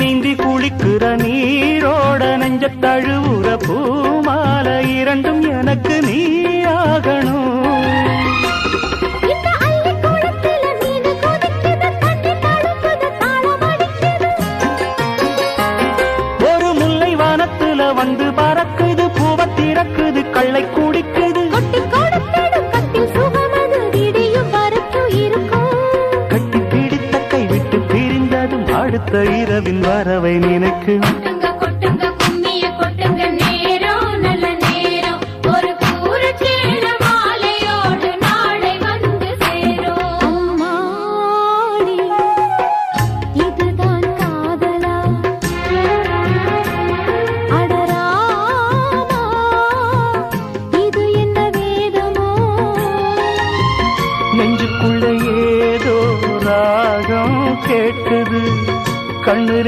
நீந்தி குளிக்கிற நீரோட நெஞ்ச தழுவுற பூமாலை இரண்டும் எனக்கு நீ ஆகணும். ஒரு முல்லை வானத்துல வந்து பறக்குது, பூவ திறக்குது, கள்ளை குடிக்குது. கட்டி பிடித்த கை விட்டு பிரிந்ததும் அடுத்த இரவின் வரவை நினைக்கு. நெஞ்சுக்குள்ள ஏதோ ராகம் கேட்குது, கண்ணு